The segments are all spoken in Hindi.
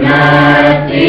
Nati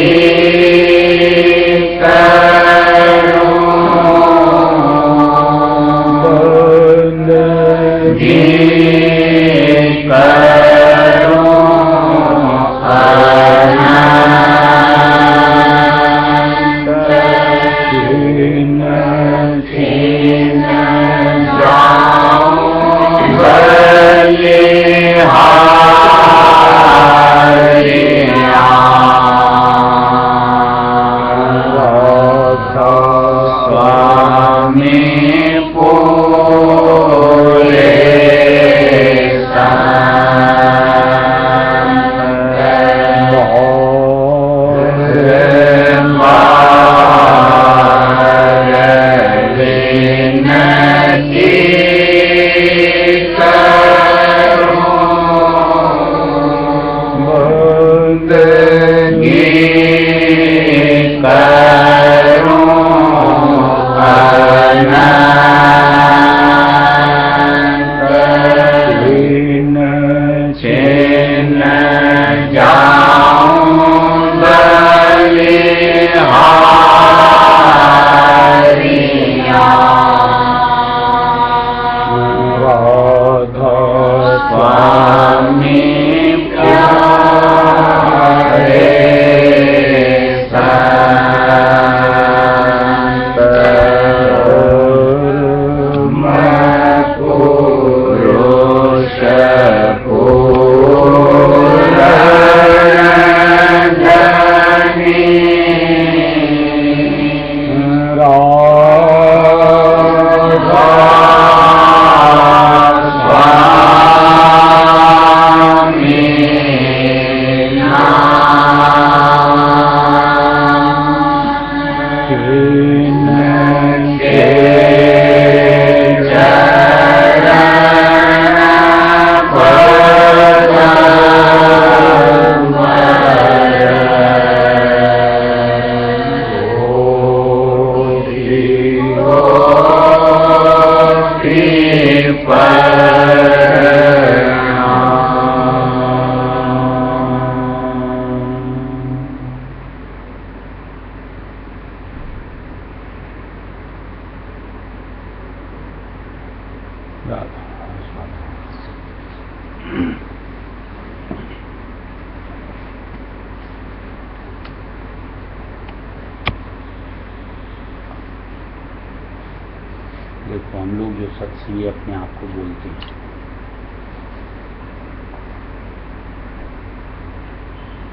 देखो, हम लोग जो सत्संगी अपने आप को बोलते हैं,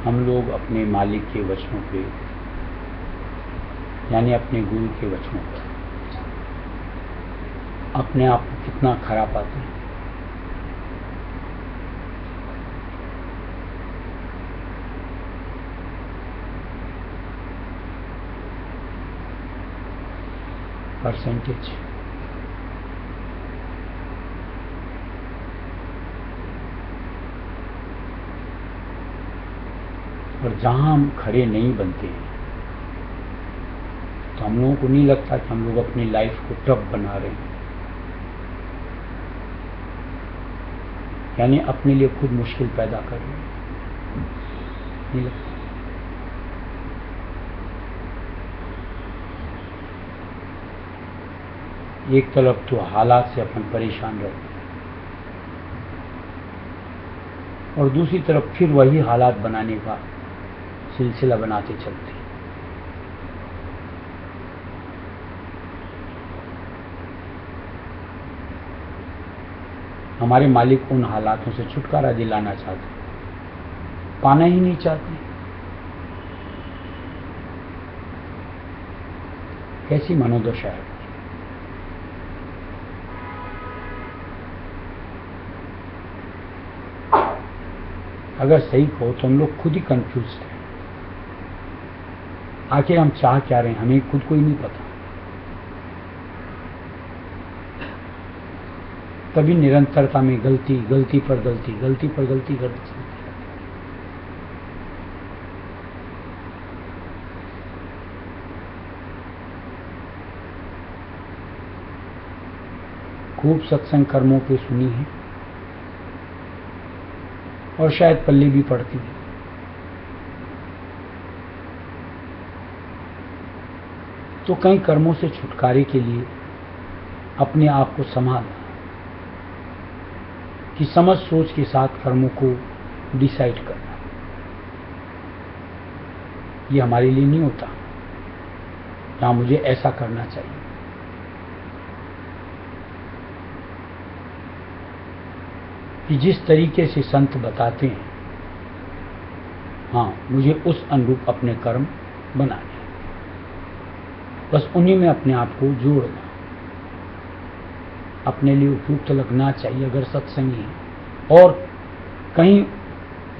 हम लोग अपने मालिक के वचनों पे, यानी अपने गुरु के वचनों पर अपने आप को कितना खरा पाते हैं। परसेंटेज और जहां हम खड़े नहीं बनते हैं तो हम लोगों को नहीं लगता कि हम लोग अपनी लाइफ को टफ बना रहे हैं, यानी अपने लिए खुद मुश्किल पैदा कर रहे हैं, नहीं लगता। एक तरफ तो हालात से अपन परेशान रहते हैं और दूसरी तरफ फिर वही हालात बनाने का सिलसिला बनाते चलते हैं। हमारे मालिक उन हालातों से छुटकारा दिलाना चाहते, पाना ही नहीं चाहते। कैसी मनोदशा है। अगर सही कहो तो हम लोग खुद ही कंफ्यूज हैं। आखिर हम चाह क्या रहे हैं, हमें खुद को ही नहीं पता। तभी निरंतरता में गलती गलती पर गलती, गलती पर गलती करते चलते। खूब सत्संग कर्मों पे सुनी है और शायद पल्ली भी पड़ती है। तो कई कर्मों से छुटकारे के लिए अपने आप को संभालना, कि समझ सोच के साथ कर्मों को डिसाइड करना, ये हमारे लिए नहीं होता। यहाँ मुझे ऐसा करना चाहिए, कि जिस तरीके से संत बताते हैं, हाँ मुझे उस अनुरूप अपने कर्म बनाने, बस उन्हीं में अपने आप को जोड़ना, अपने लिए उपयुक्त लगना चाहिए अगर सत्संगी है और कहीं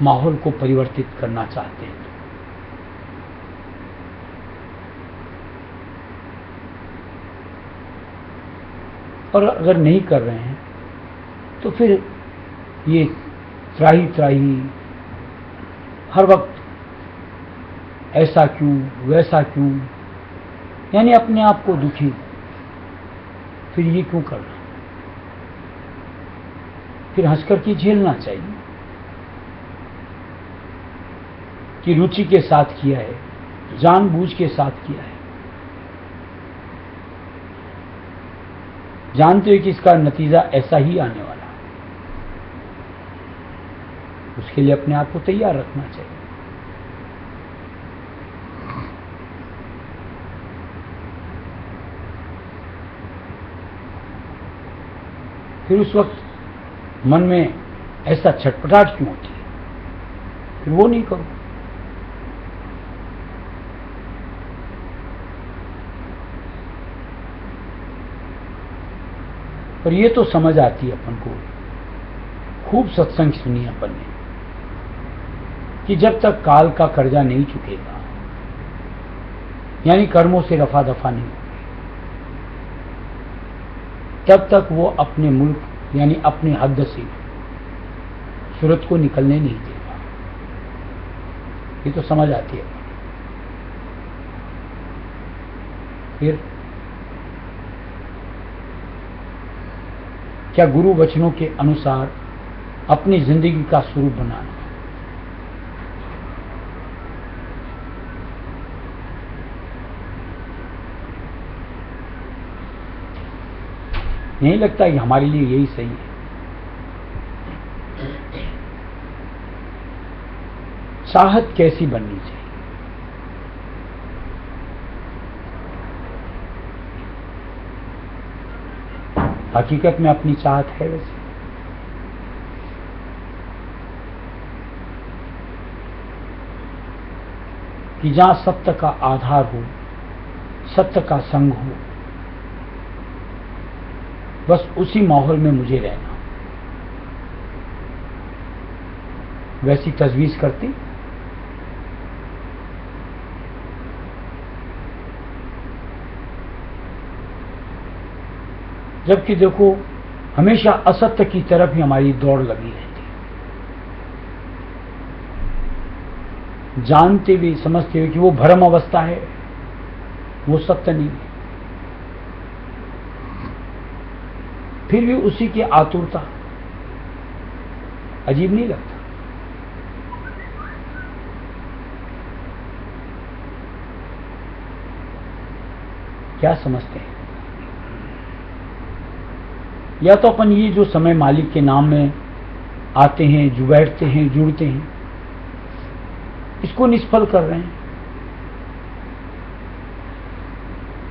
माहौल को परिवर्तित करना चाहते हैं। और अगर नहीं कर रहे हैं तो फिर ये त्राही त्राही हर वक्त ऐसा क्यों वैसा क्यों, यानी अपने आप को दुखी, फिर ये क्यों करना। फिर हंस कर के झेलना चाहिए कि रुचि के साथ किया है, जानबूझ के साथ किया है, जानते हो कि इसका नतीजा ऐसा ही आने वाला है। उसके लिए अपने आप को तैयार रखना चाहिए। फिर उस वक्त मन में ऐसा छटपटाहट क्यों होती है, फिर वो नहीं करो। पर ये तो समझ आती है अपन को, खूब सत्संग सुनी अपन ने, कि जब तक काल का कर्जा नहीं चुकेगा, यानी कर्मों से रफा दफा नहीं होगी, तब तक वो अपने मुल्क यानी अपने हद से सूरत को निकलने नहीं देगा। ये तो समझ आती है। फिर क्या गुरु वचनों के अनुसार अपनी जिंदगी का स्वरूप बनाना, नहीं लगता कि हमारे लिए यही सही है। चाहत कैसी बननी चाहिए, हकीकत में अपनी चाहत है वैसे। कि जहां सत्य का आधार हो, सत्य का संग हो, बस उसी माहौल में मुझे रहना। वैसी तजवीज करती। जबकि देखो हमेशा असत्य की तरफ ही हमारी दौड़ लगी रहती है, जानते हुए समझते हुए कि वो भ्रम अवस्था है, वो सत्य नहीं है, फिर भी उसी की आतुरता। अजीब नहीं लगता? क्या समझते हैं? या तो अपन ये जो समय मालिक के नाम में आते हैं, जो बैठते हैं, जुड़ते हैं, इसको निष्फल कर रहे हैं,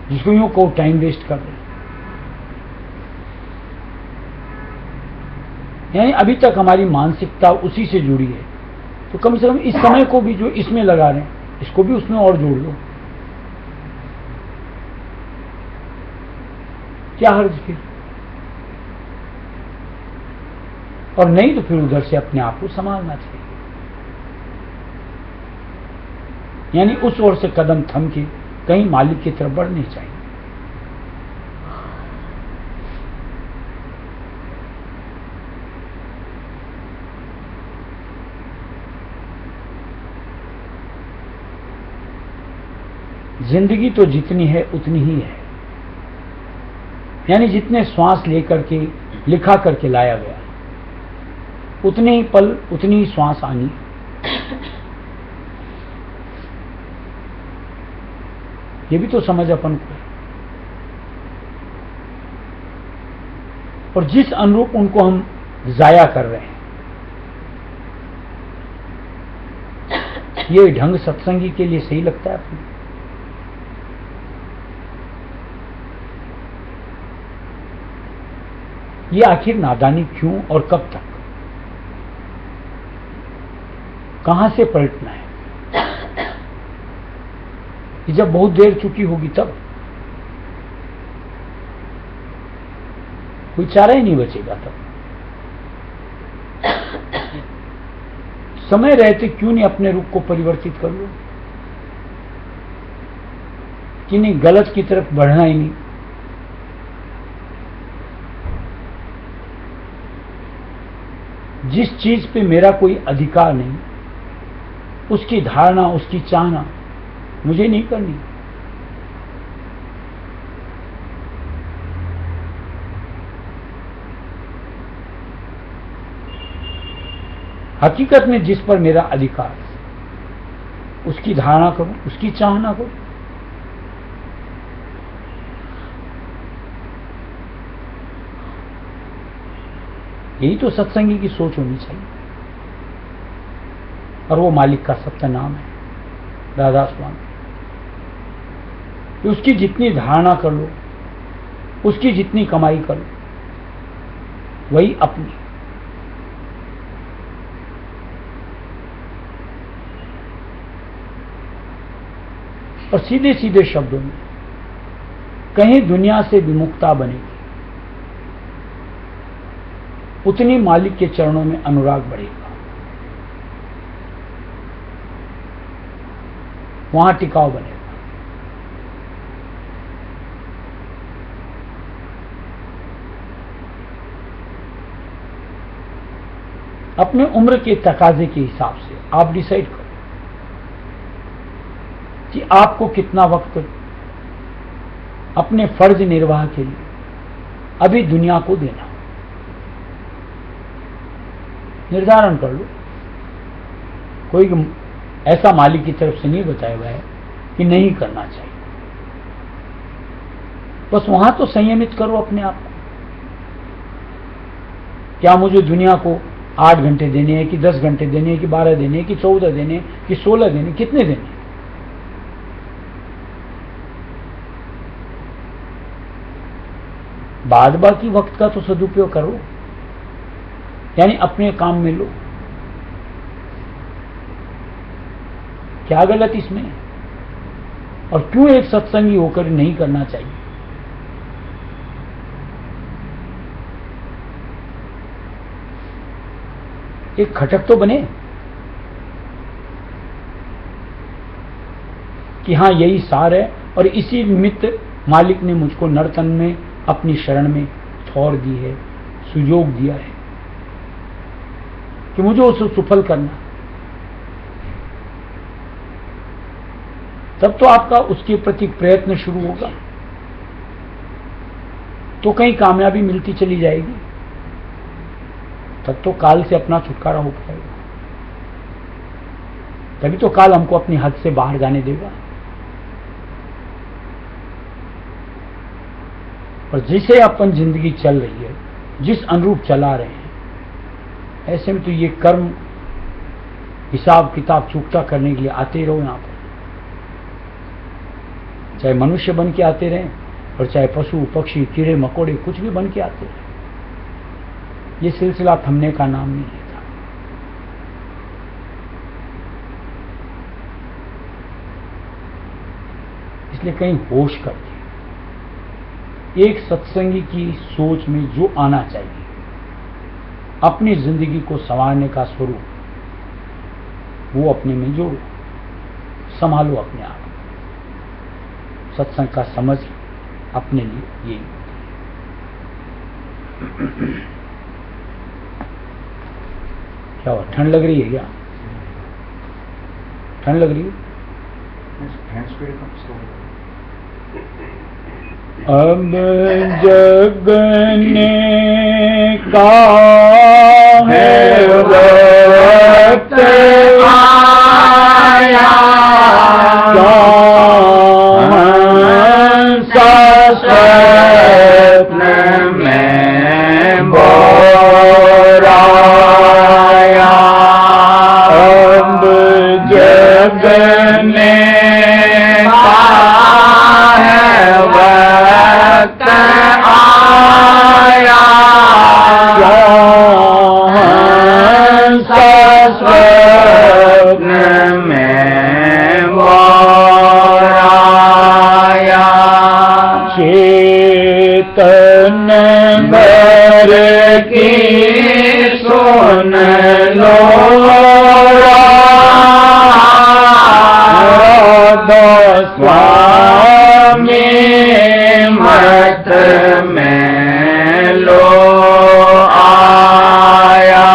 जिसको यूं को टाइम वेस्ट कर रहे हैं। यानी अभी तक हमारी मानसिकता उसी से जुड़ी है, तो कम से कम इस समय को भी जो इसमें लगा रहे हैं, इसको भी उसमें और जोड़ लो। क्या हर्ज फिर? और नहीं तो फिर उधर से अपने आप को संभालना चाहिए। यानी उस ओर से कदम थम के कहीं मालिक की तरफ बढ़ने चाहिए। जिंदगी तो जितनी है उतनी ही है। यानी जितने श्वास लेकर के लिखा करके लाया गया, उतने ही पल उतनी ही श्वास आनी। ये भी तो समझ अपन को है। और जिस अनुरूप उनको हम जाया कर रहे हैं, ये ढंग सत्संगी के लिए सही लगता है आपको? ये आखिर नादानी क्यों और कब तक? कहां से पलटना है? कि जब बहुत देर चुकी होगी तब कोई चारा ही नहीं बचेगा। तब समय रहते क्यों नहीं अपने रूप को परिवर्तित कर लो कि नहीं गलत की तरफ बढ़ना ही नहीं। जिस चीज पे मेरा कोई अधिकार नहीं, उसकी धारणा, उसकी चाहना मुझे नहीं करनी। हकीकत में जिस पर मेरा अधिकार, उसकी धारणा करूं, उसकी चाहना करूं। यही तो सत्संगी की सोच होनी चाहिए। और वो मालिक का सत्य नाम है राधा स्वामी। कि उसकी जितनी धारणा कर लो, उसकी जितनी कमाई कर लो, वही अपनी। और सीधे सीधे शब्दों में कहीं दुनिया से विमुक्ता बनेगी, उतनी मालिक के चरणों में अनुराग बढ़ेगा, वहां टिकाव बनेगा। अपने उम्र के तकाजे के हिसाब से आप डिसाइड करो कि आपको कितना वक्त अपने फर्ज निर्वाह के लिए अभी दुनिया को देना। निर्धारण कर लो। कोई ऐसा मालिक की तरफ से नहीं बताया हुआ है कि नहीं करना चाहिए। बस वहां तो संयमित करो अपने आप को। क्या मुझे दुनिया को 8 घंटे देने हैं कि 10 घंटे देने हैं कि 12 देने हैं कि 14 देने हैं कि 16 देने, कितने देने? बाद बाकी वक्त का तो सदुपयोग करो, यानी अपने काम में लो। क्या गलत इसमें? और क्यों एक सत्संगी होकर नहीं करना चाहिए? एक खटक तो बने कि हाँ यही सार है, और इसी निमित्त मालिक ने मुझको नर्तन में अपनी शरण में छोड़ दी है, सुयोग दिया है कि मुझे उसे सफल करना। तब तो आपका उसके प्रति प्रयत्न शुरू होगा, तो कहीं कामयाबी मिलती चली जाएगी, तब तो काल से अपना छुटकारा हो पाएगा। तभी तो काल हमको अपनी हद से बाहर जाने देगा। और जिसे अपन जिंदगी चल रही है, जिस अनुरूप चला रहे हैं, ऐसे में तो ये कर्म हिसाब किताब चुकता करने के लिए आते ही रहो यहां पर, चाहे मनुष्य बन के आते रहें और चाहे पशु पक्षी कीड़े मकोड़े कुछ भी बन के आते रहें। ये सिलसिला थमने का नाम नहीं लेता। इसलिए कहीं होश करके एक सत्संगी की सोच में जो आना चाहिए, अपनी जिंदगी को संवारने का स्वरूप, वो अपने में जोड़ो, संभालो अपने आप। सत्संग का समझ अपने लिए यही। क्या हुआ, ठंड लग रही है क्या? ठंड लग रही है? अब जगने का है वक्त आया, स्वप्न में बोराया। अब जगने का है वक्त आया, स्वप्न में बोराया। चेतन भर की सुन लो स्वामी मत में लो आया।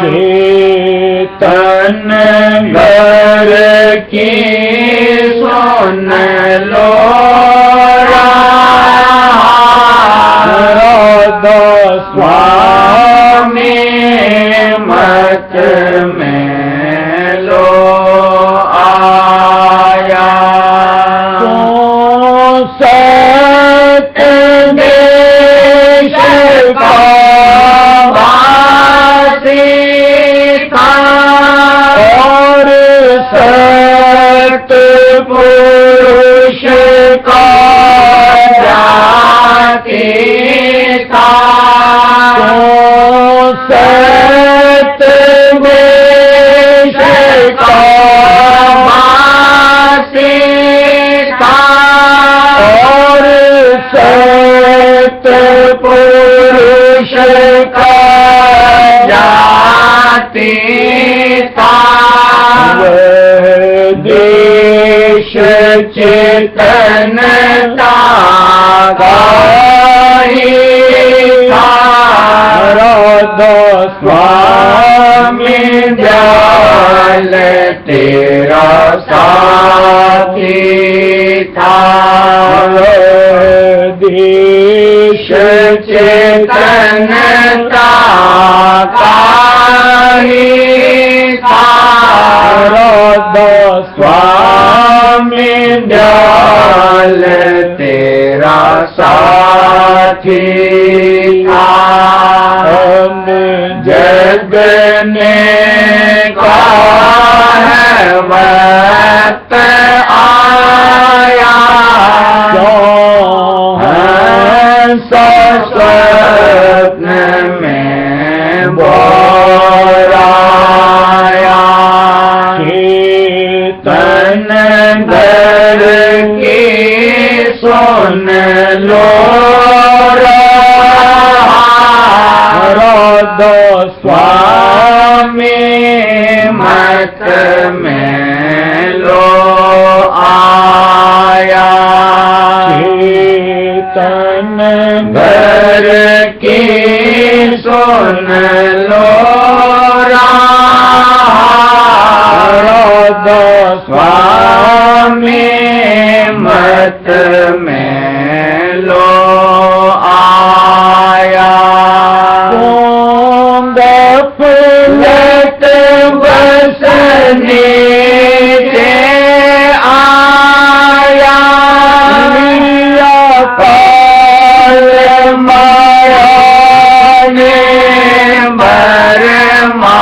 चेतन घर की सुन लो स्वामी मत में लो आया। तो सत देश का वासी था और सत पुरुष का जाति था। तो सत देश का वासी था और सत पुरुष का जाति था। वह देश चेतनता स्वामी दयाल तेरा साथी था। देश चेतनता स्वामी दयाल तेरा साथी था। जगने का है वक्त आया, तन घर की सुन लो दो स्वामी मत में लो आया तन घर की सुन लो दो स्वामी मत में लो आया फूलत बसने के आया लिया काल माया ने बरमाया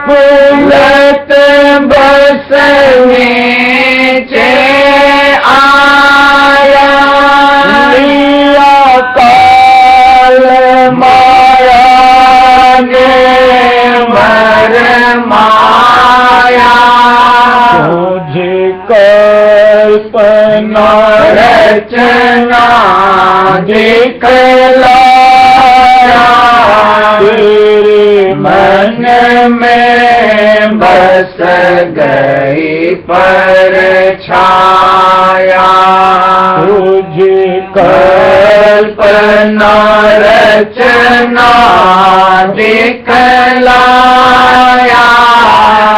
फूलत बसने के आया लिया माया ने बरमाया तुझे कल्पना रचना दिखलाया तेरे मन में बस गई परछाया तुझे कल्पना रचना दिखलाया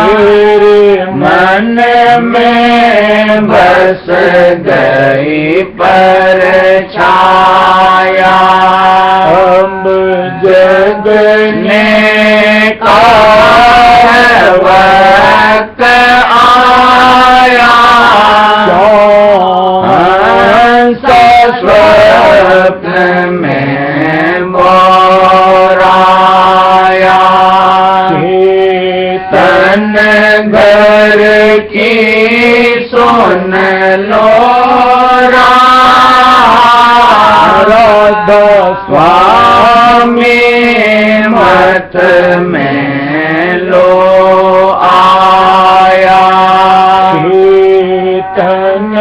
तेरे मन में बस गई परछाया अब जगने का वक्त आया स्वप्न में बोराया तन घर की सुन लो दो स्वामी मत में लो आया तन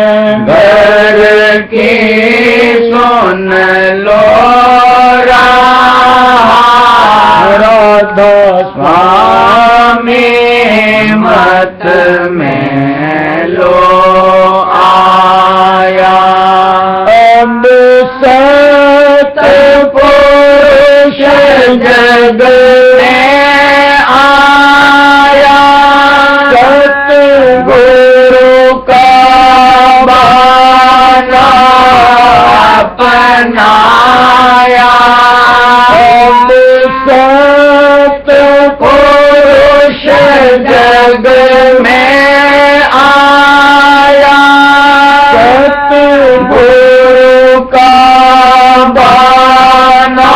घर की सुन लो दो स्वामी मत में लो आया अब सतपुरुष जग में आया सतगुरु का बाना अपनाया अब सतपुरुष जग में आया सतगुरु का बाना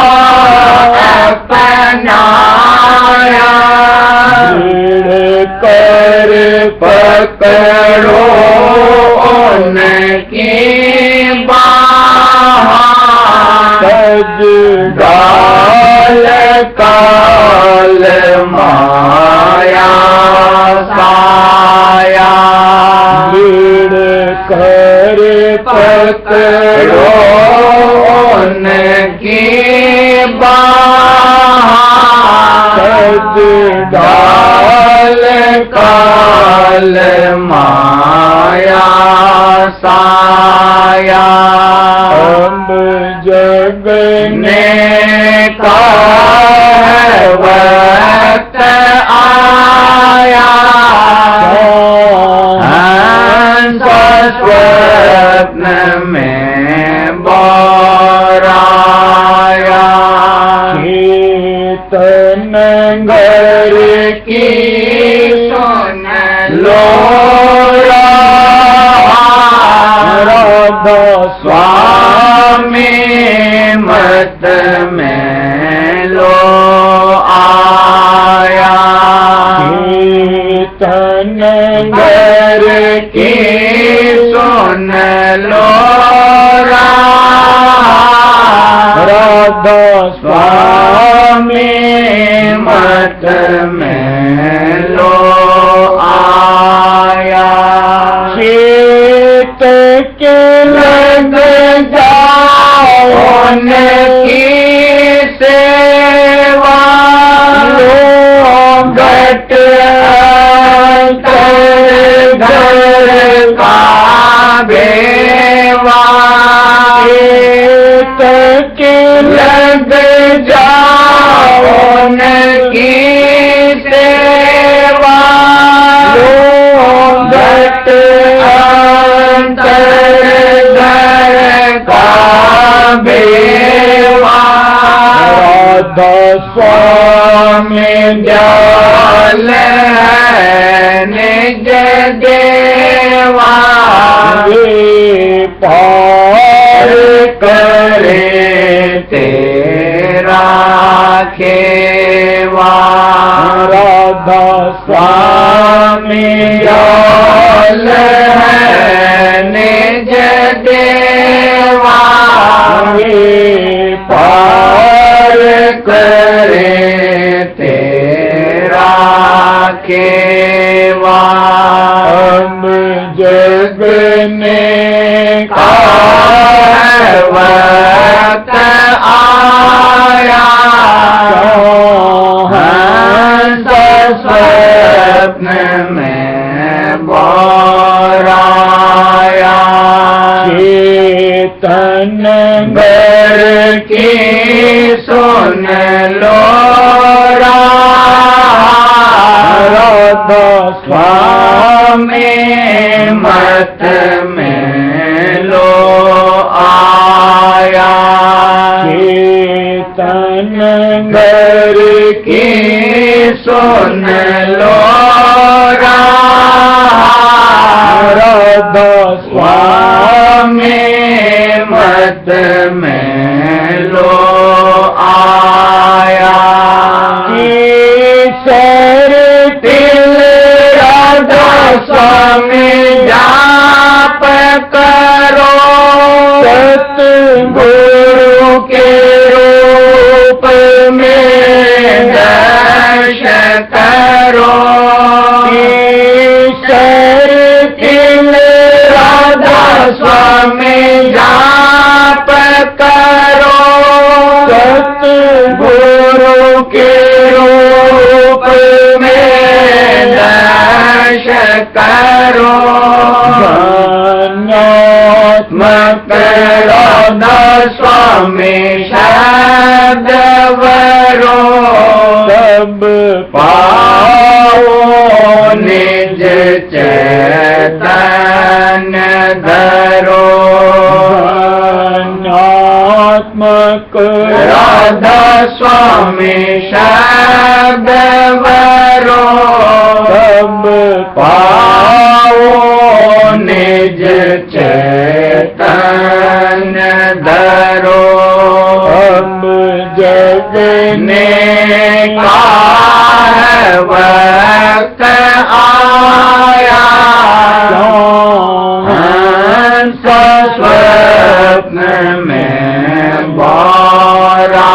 अपनाया कर पकड़ो उनकी बाह सज डाल काल माया साया कर पकड़ो उनकी बाह सज डाल काल माया साया अब जगने का वक्त आया स्वप्न में बोराया तन घर की सुन लो दो स्वामी मत में लो आया तन घर की सुन लो दो स्वामी मत में लो आया। शीत के लग जाओ उनकी सेवा, घट अंतर घर का बेवा। शीत के लग जाओ उनकी सेवा, घट अंतर घर का बेवा। राधा स्वामी दयाल है निज देवा, वे पार करे तेरा खेवा। राधा स्वामी दयाल है निज देवा, वे पार करे तेरा केवा। हम जग ने का वक्त आया, हंस स्वप्न में बोराया। चेतन घर की सुन लो राधा स्वामी मत में लो आया। चेतन घर की सुन लो राधा स्वामी मत में लो आया। सर तिल राधा स्वामी जाप करो, सतगुरु के रूप में दर्श करो। सर तिल राधा स्वामी जाप करो, सतगुरु के रूप में दर्श करो। धन्यात्मक राधा स्वामी शब्द वरो, सब पाओ निज चैतन्य धरो। धन्यात्मक राधा स्वामी शब्द वरो, सब पाओ निज चैतन्य धरो। हम जग ने का वक्त आया, हंस स्वप्न में बोराया।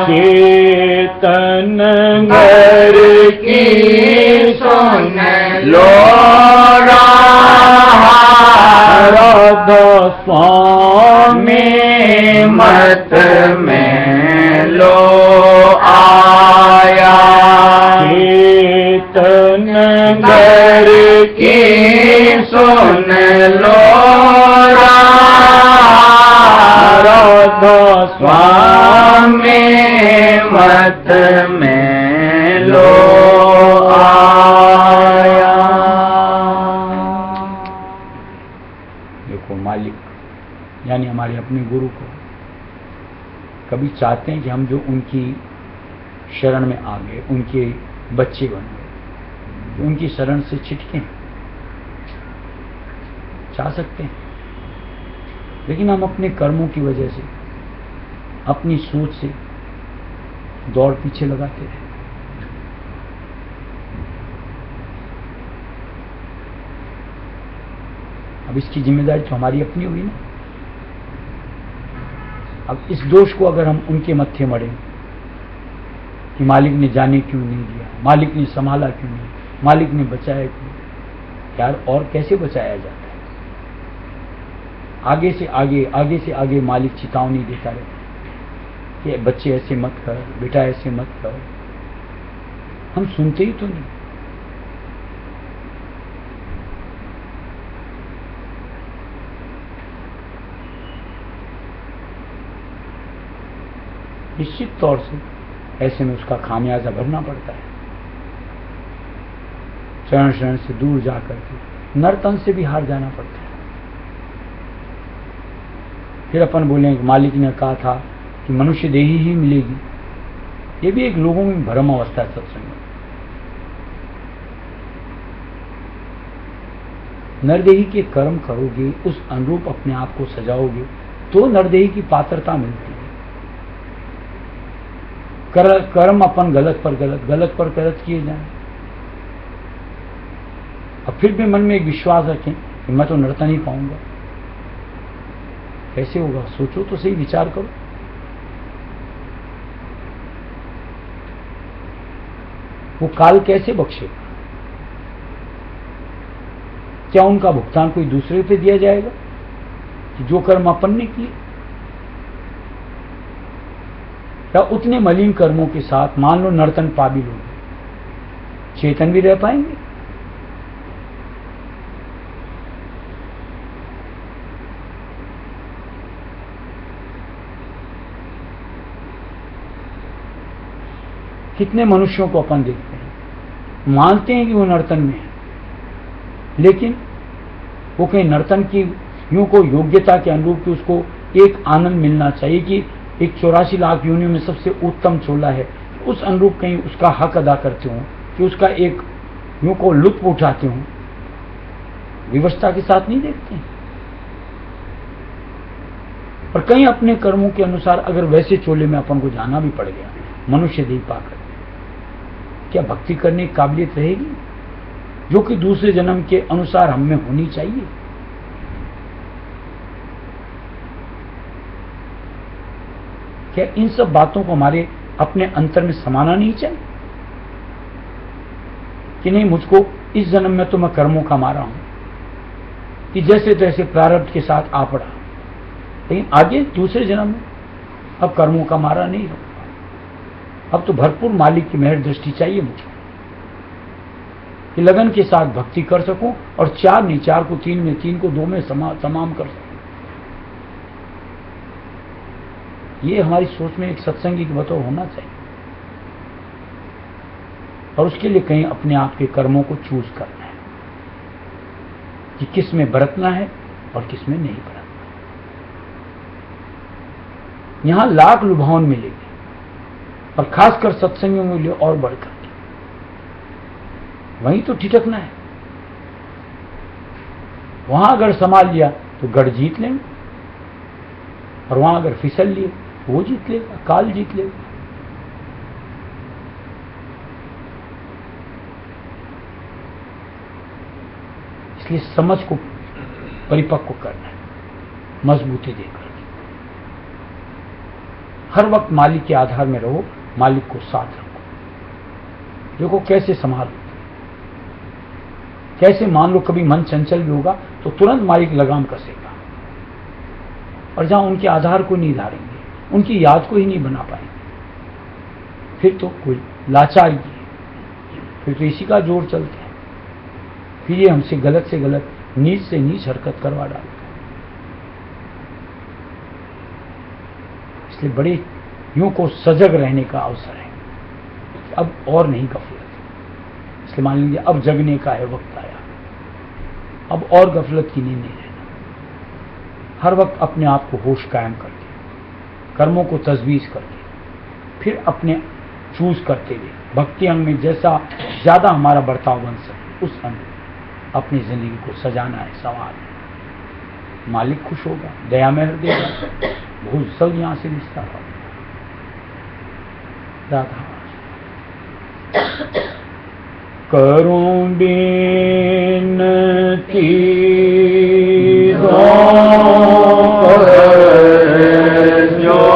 चेतन घर की सुन लो राधा स्वामी मत में लो आया। चेतन घर की सुन लो राधा स्वामी मत में लो आया। देखो मालिक यानी हमारे अपने गुरु को कभी चाहते हैं कि हम जो उनकी शरण में आ गए, उनके बच्चे बन गए, तो उनकी शरण से छिटकें, चाह सकते हैं, लेकिन हम अपने कर्मों की वजह से, अपनी सोच से दौड़ पीछे लगाते हैं। अब इसकी जिम्मेदारी तो हमारी अपनी होगी ना। अब इस दोष को अगर हम उनके मत्थे मढ़ें कि मालिक ने जाने क्यों नहीं दिया, मालिक ने संभाला क्यों नहीं, मालिक ने बचाया क्यों, यार और कैसे बचाया जाता है? आगे से आगे मालिक चेतावनी देता रहता है कि बच्चे ऐसे मत कर, बेटा ऐसे मत कर। हम सुनते ही तो नहीं। निश्चित तौर से ऐसे में उसका खामियाजा भरना पड़ता है। शरण शरण से दूर जाकर के नर्तन से भी हार जाना पड़ता है। फिर अपन बोलें कि मालिक ने कहा था कि मनुष्य देही ही मिलेगी। ये भी एक लोगों में भ्रम अवस्था है सत्संग में। नरदेही के कर्म करोगे, उस अनुरूप अपने आप को सजाओगे तो नरदेही की पात्रता मिलती है। कर्म अपन गलत पर गलत किए जाए, अब फिर भी मन में एक विश्वास रखें कि मैं तो नर्तन ही पाऊंगा, कैसे होगा? सोचो तो सही, विचार करो। वो काल कैसे बख्शेगा? क्या उनका भुगतान कोई दूसरे पे दिया जाएगा कि जो कर्म अपन ने किए? या उतने मलिन कर्मों के साथ मान लो नर्तन पा भी लोगे, चेतन भी रह पाएंगे? कितने मनुष्यों को अपन देखते हैं, मानते हैं कि वो नर्तन में है, लेकिन वो कहीं नर्तन की यूं को योग्यता के अनुरूप कि उसको एक आनंद मिलना चाहिए कि एक 84 लाख योनियों में सबसे उत्तम चोला है, उस अनुरूप कहीं उसका हक अदा करते हो, कि उसका एक यूं को लुत्फ उठाते हो, विवशता के साथ नहीं देखते हैं। और कहीं अपने कर्मों के अनुसार अगर वैसे चोले में अपन को जाना भी पड़ गया मनुष्य देह पाकर, क्या भक्ति करने की काबिलियत रहेगी जो कि दूसरे जन्म के अनुसार हम में होनी चाहिए? क्या इन सब बातों को हमारे अपने अंतर में समाना नहीं चाहिए कि नहीं, मुझको इस जन्म में तो मैं कर्मों का मारा हूं कि जैसे तैसे प्रारब्ध के साथ आ पड़ा, लेकिन आगे दूसरे जन्म में अब कर्मों का मारा नहीं होगा। अब तो भरपूर मालिक की मेहर दृष्टि चाहिए मुझे कि लगन के साथ भक्ति कर सकूं, और 4 नहीं 4 को 3 में, 3 को 2 में तमाम कर सकूं। ये हमारी सोच में एक सत्संगी के बतौर होना चाहिए। और उसके लिए कहीं अपने आप के कर्मों को चूज करना है कि किस में बरतना है और किस में नहीं बरतना। यहां लाख लुभावन मिलेगी, और खासकर सत्संगियों में मिले और बढ़कर के, वहीं तो ठिठकना है। वहां अगर संभाल लिया तो गढ़ जीत लेंगे, और वहां अगर फिसल लिए वो जीत लेगा, काल जीत लेगा। इसलिए समझ को परिपक्व करना है, मजबूती देकर। हर वक्त मालिक के आधार में रहो, मालिक को साथ रखो। देखो कैसे संभालो, कैसे मान लो कभी मन चंचल भी होगा तो तुरंत मालिक लगाम कसेगा, और जहां उनके आधार को नहीं धारेंगे, उनकी याद को ही नहीं बना पाएंगे, फिर तो कोई लाचारी है, फिर तो इसी का जोर चलता है। फिर ये हमसे गलत से गलत, नीच से नीच हरकत करवा डालता है। इसलिए बड़े यूं को सजग रहने का अवसर है, अब और नहीं गफलत। इसलिए मान लीजिए अब जगने का है वक्त आया, अब और गफलत की नींद नहीं रहना। हर वक्त अपने आप को होश कायम करके, कर्मों को तजवीज करके, फिर अपने चूज करते हुए भक्ति अंग में जैसा ज्यादा हमारा बर्ताव बन सके उस अंग अपनी जिंदगी को सजाना है, संवारना है। मालिक खुश होगा, दया में देगा, भूल सब यहां से निस्तार होगा। राधा करूं बिनती जो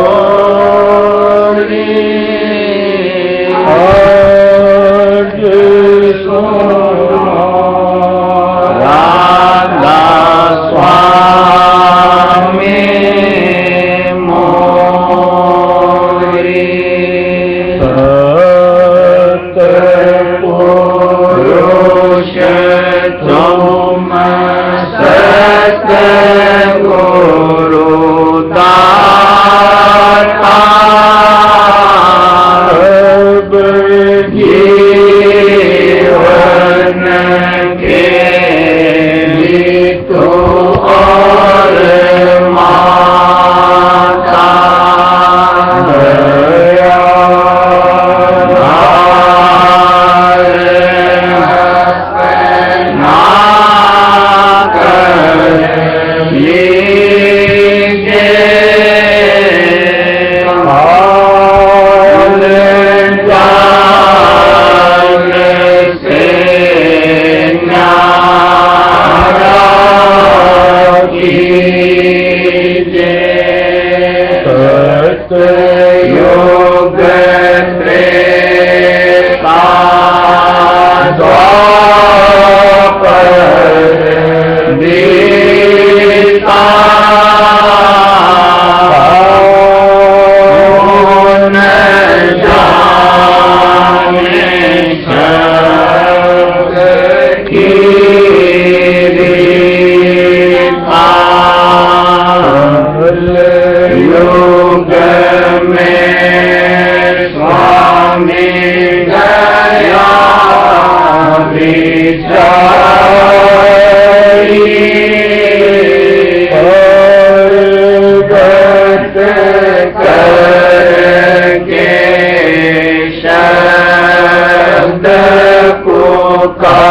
पुकारे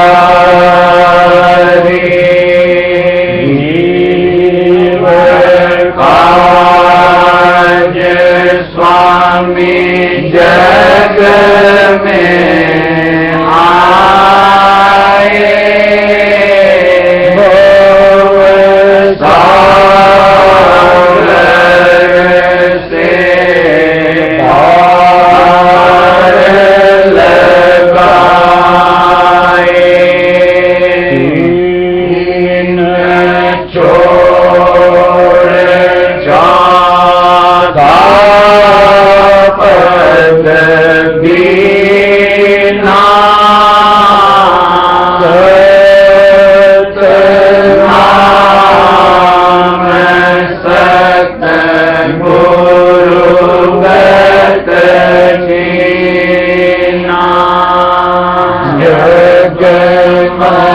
जीव काज स्वामी जग में आए जग